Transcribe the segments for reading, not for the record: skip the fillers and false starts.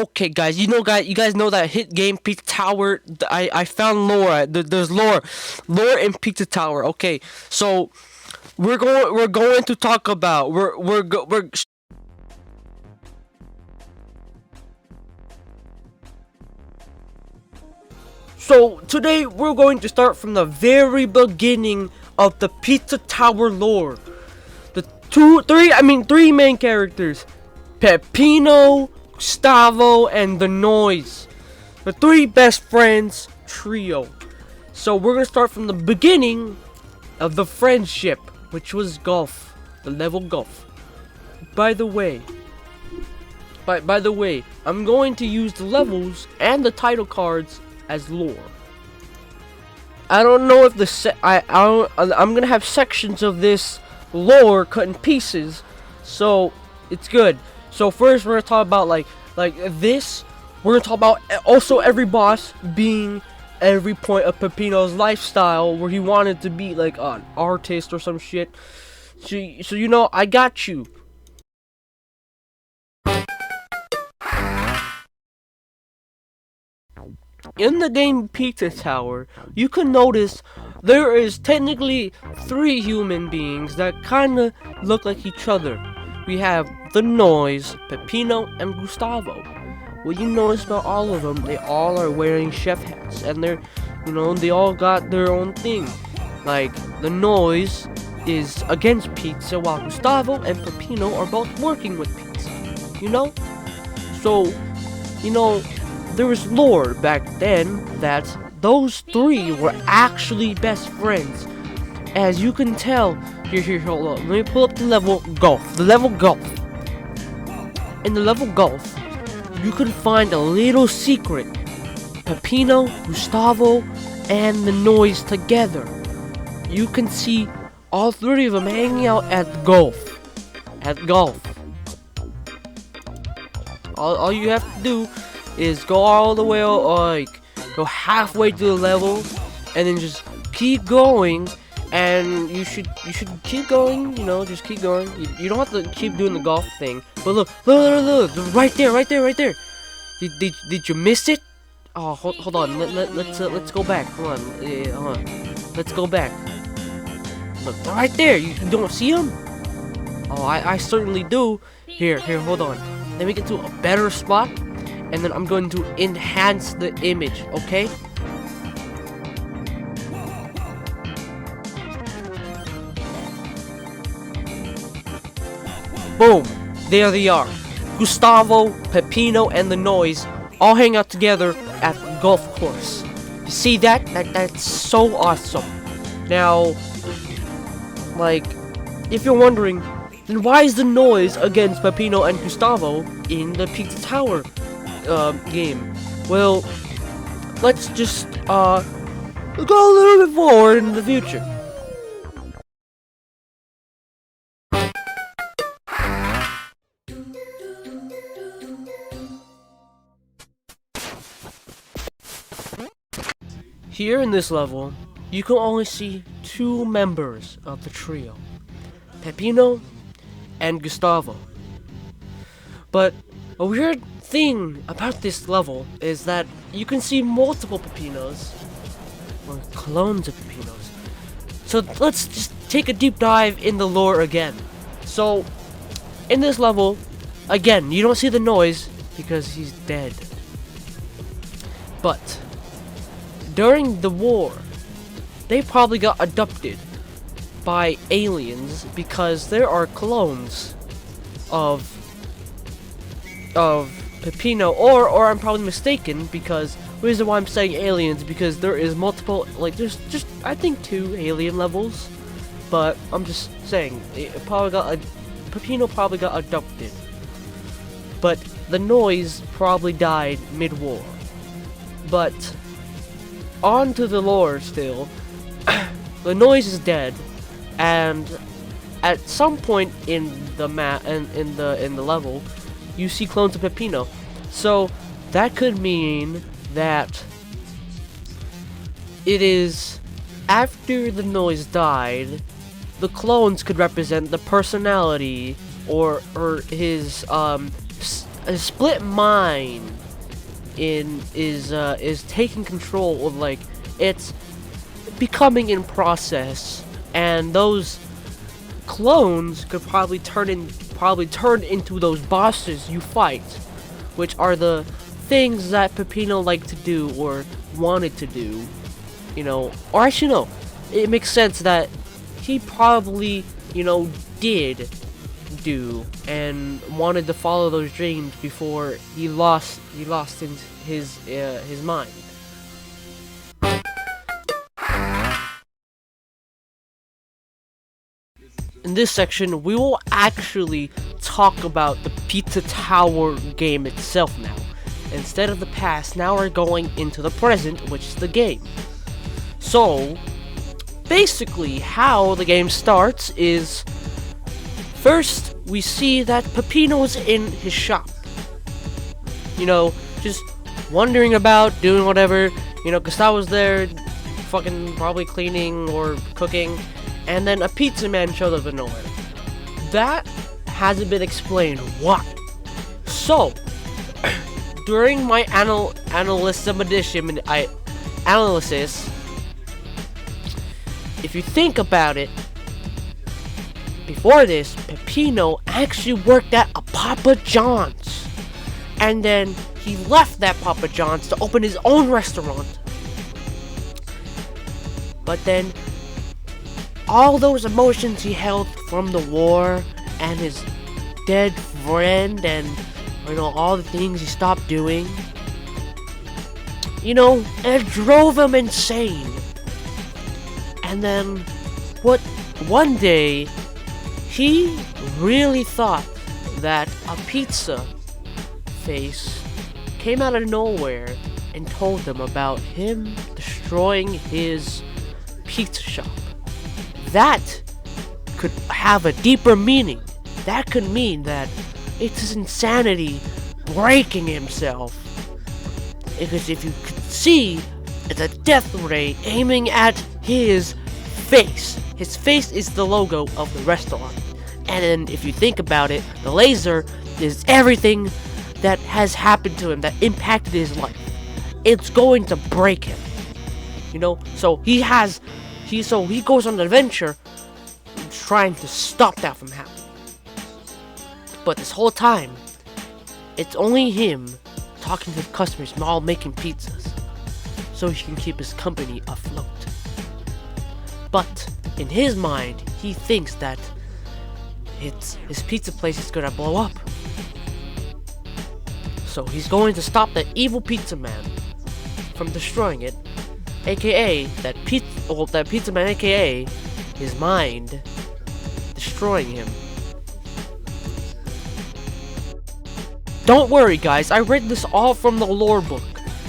Okay, guys, you guys know that hit game Pizza Tower. I found lore. There's lore in Pizza Tower. Okay, so we're going to talk about we're so today we're going to start from the very beginning of the Pizza Tower lore. The three main characters: Peppino, Gustavo, and the Noise. The three best friends trio. So we're gonna start from the beginning of the friendship, which was golf, the level golf. By the way, I'm going to use the levels and the title cards as lore. I don't know if I'm gonna have sections of this lore cut in pieces, so it's good. So first we're gonna talk about like this. We're gonna talk about also every boss being every point of Peppino's lifestyle, where he wanted to be like an artist or some shit. So you know, I got you. In the game Pizza Tower, you can notice there is technically 3 human beings that kinda look like each other. We have the Noise, Peppino, and Gustavo. What you notice about all of them, they all are wearing chef hats, and they all got their own thing. Like, the Noise is against pizza, while Gustavo and Peppino are both working with pizza. So, there was lore back then that those 3 were actually best friends. As you can tell, here, hold on. Let me pull up the level golf. In the level golf, you can find a little secret. Peppino, Gustavo, and the Noise together. You can see all 3 of them hanging out at golf. All you have to do is go all the way, go halfway through the level, and then just keep going. And you should keep going, just keep going. You don't have to keep doing the golf thing. But look, right there. Did you miss it? Oh, hold on. Let's go back. Hold on. Let's go back. Look, right there. You don't see him? Oh, I certainly do. Here, hold on. Let me get to a better spot, and then I'm going to enhance the image, okay? Boom! There they are. Gustavo, Peppino, and the Noise all hang out together at the golf course. You see that? That's so awesome. Now, if you're wondering, then why is the Noise against Peppino and Gustavo in the Pizza Tower game? Well, let's just go a little bit forward in the future. Here in this level, you can only see 2 members of the trio, Peppino and Gustavo. But a weird thing about this level is that you can see multiple Peppinos, or clones of Peppinos. So let's just take a deep dive in the lore again. So, in this level, again, you don't see the Noise because he's dead. But during the war, they probably got adopted by aliens, because there are clones of Peppino, or I'm probably mistaken, because the reason why I'm saying aliens, because there is multiple, there's just I think 2 alien levels, but I'm just saying Peppino probably got adopted, but the Noise probably died mid-war. But on to the lore still. The Noise is dead, and at some point in the in the level, you see clones of Peppino. So that could mean that it is after the Noise died, the clones could represent the personality or his a split mind is taking control of, like, it's becoming in process, and those clones could probably turn into those bosses you fight, which are the things that Peppino liked to do or wanted to do, you know. Or actually no, it makes sense that he probably, you know, did do and wanted to follow those dreams before he lost his mind. In this section, we will actually talk about the Pizza Tower game itself now. Instead of the past, now we're going into the present, which is the game. So, basically, how the game starts is, first, we see that Peppino's in his shop. You know, just wandering about, doing whatever. You know, Gustavo's there, fucking probably cleaning or cooking. And then a pizza man showed up in nowhere. That hasn't been explained why. So, during my analysis, if you think about it, before this, Peppino actually worked at a Papa John's. And then he left that Papa John's to open his own restaurant. But then, all those emotions he held from the war and his dead friend and, you know, all the things he stopped doing, you know, it drove him insane. And then, one day, he really thought that a pizza face came out of nowhere and told them about him destroying his pizza shop. That could have a deeper meaning. That could mean that it's his insanity breaking himself. Because if you could see, it's a death ray aiming at his face. His face is the logo of the restaurant. And then if you think about it, the laser is everything that has happened to him, that impacted his life. It's going to break him. You know? So he goes on an adventure trying to stop that from happening. But this whole time, it's only him talking to the customers while making pizzas, so he can keep his company afloat. But in his mind, he thinks that his pizza place is gonna blow up. So he's going to stop the evil pizza man from destroying it, aka that pizza man, aka his mind destroying him. Don't worry, guys, I read this all from the lore book.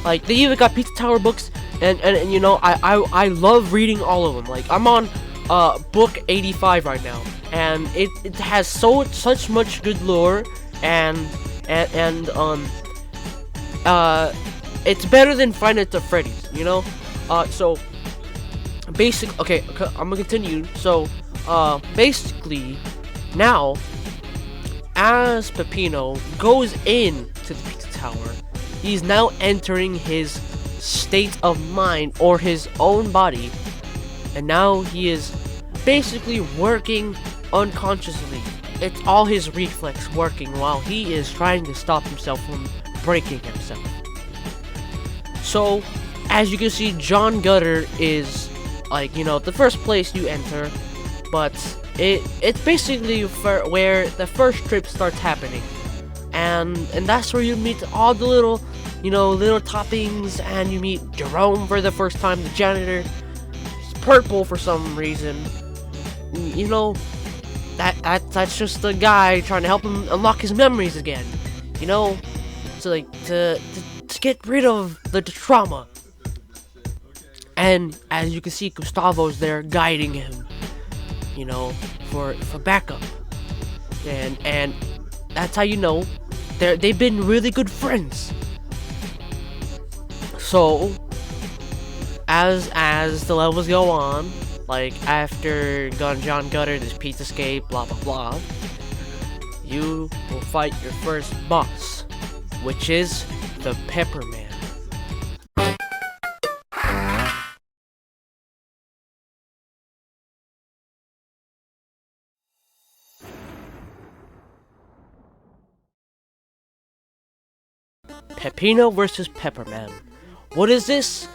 Like, they even got Pizza Tower books, and you know, I love reading all of them. Like, I'm on book 85 right now, and it has such much good lore, and it's better than Five Nights at Freddy's, you know. So okay, I'm gonna continue. So basically, now, as Peppino goes into the Pizza Tower, he's now entering his state of mind, or his own body, and now he is basically working unconsciously. It's all his reflex working while he is trying to stop himself from breaking himself. So, as you can see, John Gutter is, like, you know, the first place you enter, but it's basically where the first trip starts happening, and that's where you meet all the little toppings, and you meet Jerome for the first time, the janitor. He's purple for some reason. You know, that's just the guy trying to help him unlock his memories again. You know, to get rid of the trauma. And as you can see, Gustavo's there guiding him, you know, for backup. And that's how you know they've been really good friends. So as the levels go on, like after John Gutter, this Pizza Escape, blah blah blah, you will fight your first boss. which is the Pepperman. Peppino versus Pepperman. What does this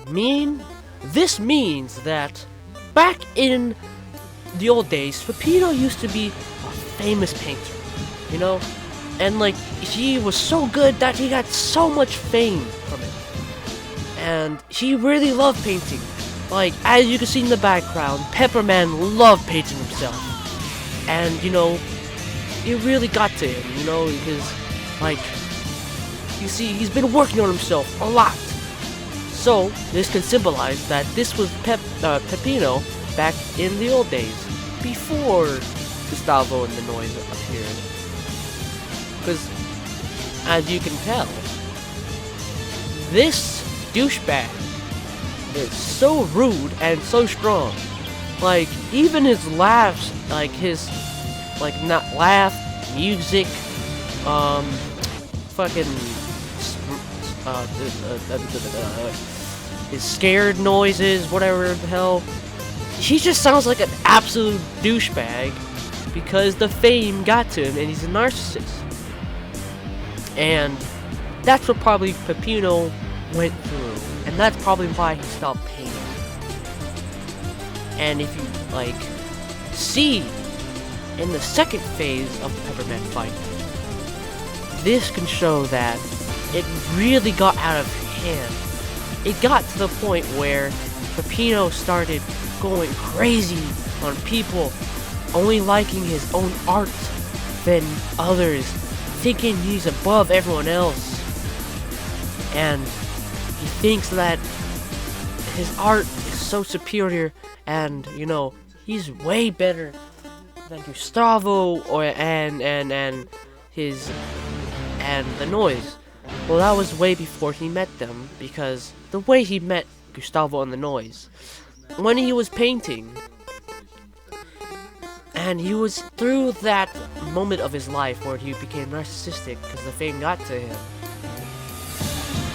mean? This means that back in the old days, Peppino used to be a famous painter, you know? And like, he was so good that he got so much fame from it. And he really loved painting. Like, as you can see in the background, Pepperman loved painting himself. And, you know, it really got to him, you know, because, like, you see, he's been working on himself a lot. So, this can symbolize that this was Peppino back in the old days, before Gustavo and the Noise appeared. Because, as you can tell, this douchebag is so rude and so strong. Like, even his laughs, like his, like, not laugh, music, fucking, his scared noises, whatever the hell. He just sounds like an absolute douchebag because the fame got to him and he's a narcissist. And that's what probably Peppino went through. And that's probably why he stopped painting. And if you, like, see in the second phase of the Pepperman fight, this can show that it really got out of hand. It got to the point where Peppino started going crazy on people, only liking his own art than others, thinking he's above everyone else. And he thinks that his art is so superior and, you know, he's way better than Gustavo and the Noise. Well, that was way before he met them, because the way he met Gustavo and the Noise, when he was painting, and he was through that moment of his life where he became narcissistic because the fame got to him.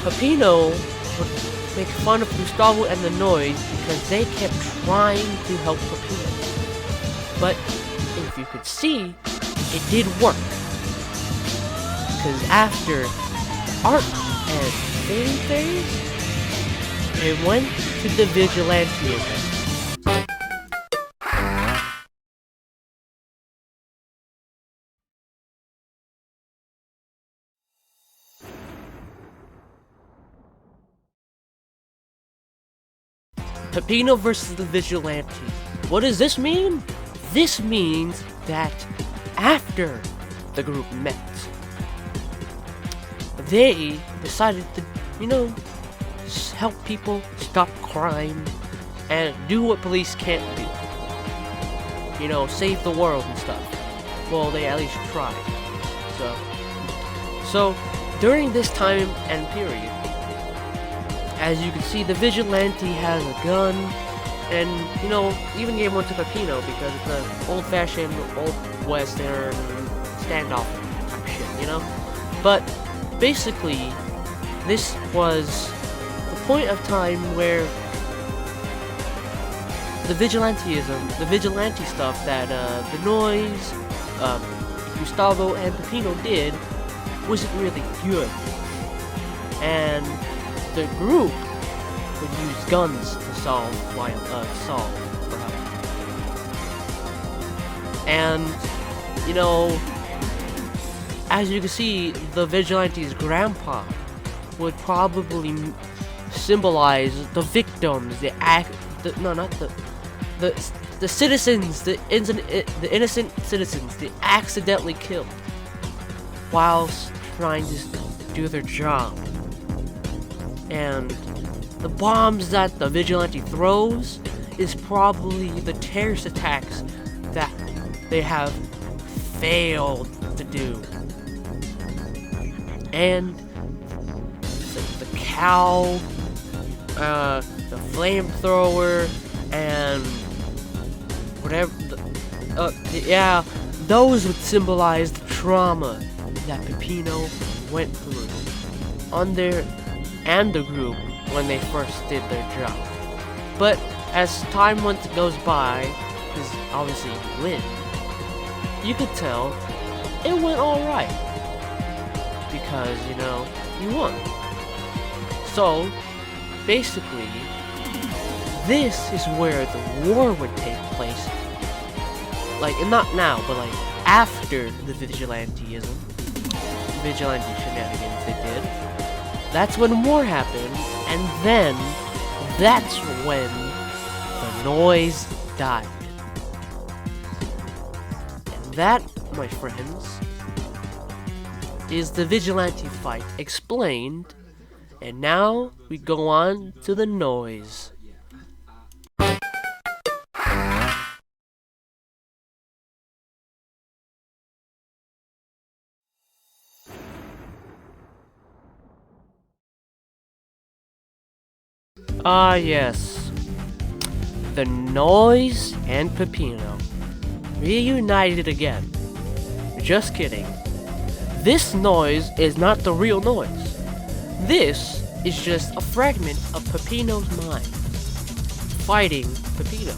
Peppino would make fun of Gustavo and the Noise because they kept trying to help Peppino. But if you could see, it did work. Because after art and painting phase, it went to the vigilante event. Peppino versus the vigilante. What does this mean? This means that after the group met, they decided to, you know, help people stop crime and do what police can't do. You know, save the world and stuff. Well, they at least tried. So during this time and period, as you can see, the vigilante has a gun, and, you know, even gave one to Peppino because it's an old-fashioned, old western standoff type shit, you know? But basically, this was the point of time where the vigilante stuff that the Noise, Gustavo, and Peppino did wasn't really good. And the group would use guns to solve problems. And, you know, as you can see, the vigilante's grandpa would probably symbolize the victims, the citizens, the innocent citizens, they accidentally killed whilst trying to do their job. And the bombs that the vigilante throws is probably the terrorist attacks that they have failed to do. And the cow, the flamethrower, and whatever, yeah, those would symbolize the trauma that Peppino went through on their and the group when they first did their job. But as time goes by, because obviously you win, you could tell it went alright. Because, you know, you won. So, basically, this is where the war would take place. Like, not now, but like after the vigilante shenanigans they did. That's when war happened, and then that's when the noise died. And that, my friends, is the vigilante fight explained, and now we go on to the noise. Ah yes, the noise and Peppino reunited again. Just kidding. This noise is not the real noise. This is just a fragment of Peppino's mind fighting Peppino.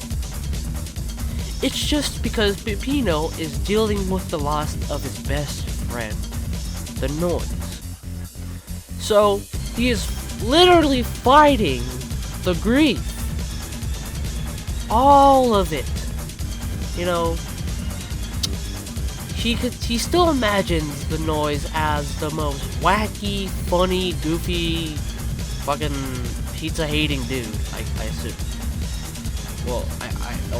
It's just because Peppino is dealing with the loss of his best friend, the noise. So he is literally fighting the grief. All of it. You know, he still imagines the noise as the most wacky, funny, goofy, fucking pizza-hating dude, I assume. Well,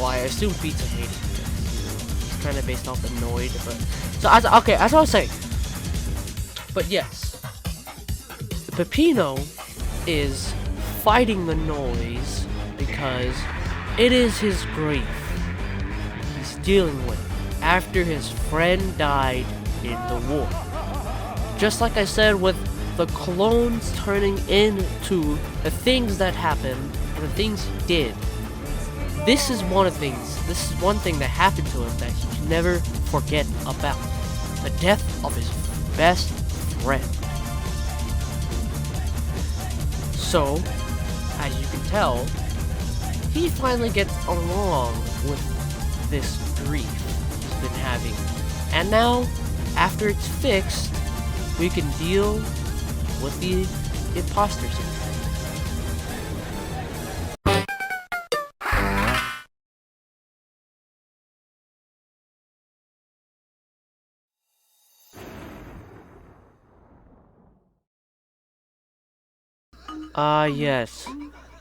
I assume pizza-hating because he's kind of based off annoyed, but... So, that's what I was saying. But yes, Peppino is fighting the noise because it is his grief he's dealing with after his friend died in the war. Just like I said with the clones turning into the things that happened and the things he did. This is one thing that happened to him that he can never forget about. The death of his best friend. So, as you can tell, he finally gets along with this grief he's been having. And now, after it's fixed, we can deal with the imposter syndrome. Yes.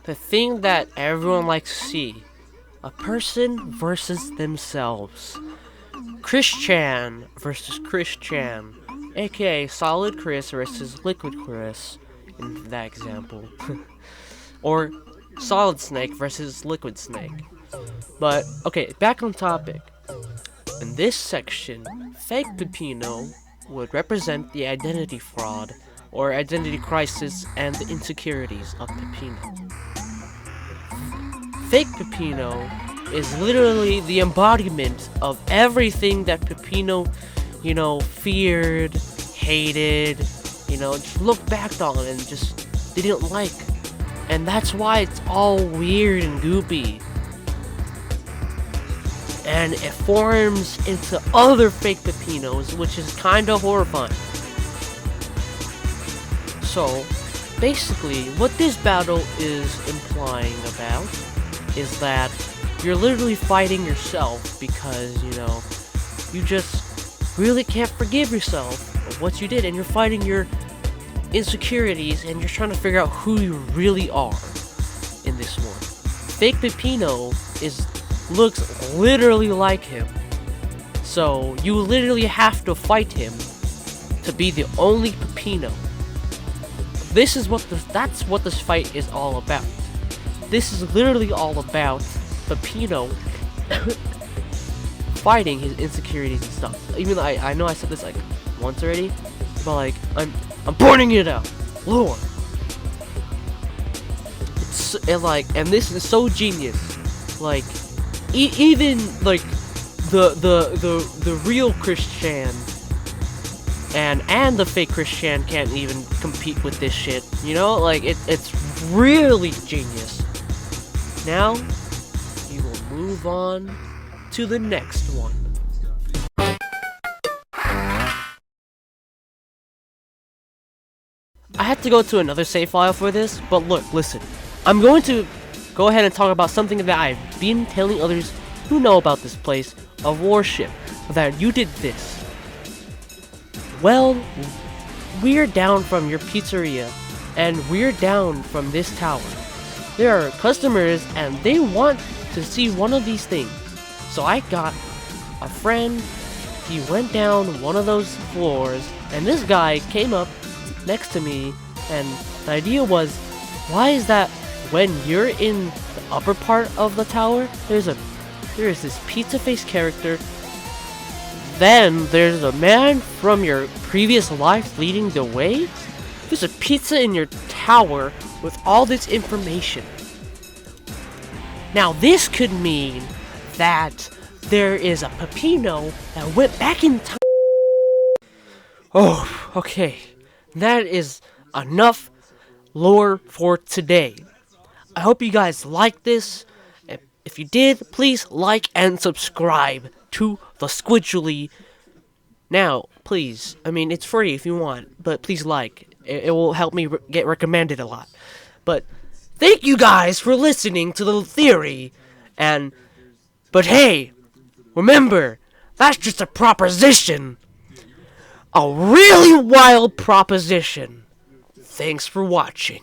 The thing that everyone likes to see. A person versus themselves. Christian versus Christian. AKA Solid Chris versus Liquid Chris. In that example. Or Solid Snake versus Liquid Snake. But, okay, back on topic. In this section, fake Peppino would represent the identity fraud or identity crisis and the insecurities of Peppino. Fake Peppino is literally the embodiment of everything that Peppino, feared, hated, just looked back on and just didn't like. And that's why it's all weird and goopy. And it forms into other fake Peppinos, which is kinda horrifying. So, basically, what this battle is implying about is that you're literally fighting yourself because, you just really can't forgive yourself of what you did, and you're fighting your insecurities, and you're trying to figure out who you really are in this one. Fake Peppino looks literally like him. So, you literally have to fight him to be the only Peppino. That's what this fight is all about. This is literally all about Peppino fighting his insecurities and stuff. Even though I know I said this like once already, but like I'm pointing it out. Lord. And this is so genius. Like even like the real Christian and the fake Christian can't even compete with this shit. You know, like it's really genius. Now we will move on to the next one. I had to go to another save file for this, but look, listen. I'm going to go ahead and talk about something that I've been telling others who know about this place of worship, that you did this. Well, we're down from your pizzeria, and we're down from this tower. There are customers, and they want to see one of these things. So I got a friend, he went down one of those floors, and this guy came up next to me, and the idea was, why is that when you're in the upper part of the tower, there's this pizza face character, then there's a man from your previous life leading the way? There's a pizza in your tower with all this information. Now this could mean that there is a Peppino that went back in time. Oh, okay. That is enough lore for today. I hope you guys liked this. If you did, please like and subscribe to the Squidgely. Now, please, I mean, it's free if you want, but please like. It will help me get recommended a lot. But thank you guys for listening to the theory. But hey, remember, that's just a proposition. A really wild proposition. Thanks for watching.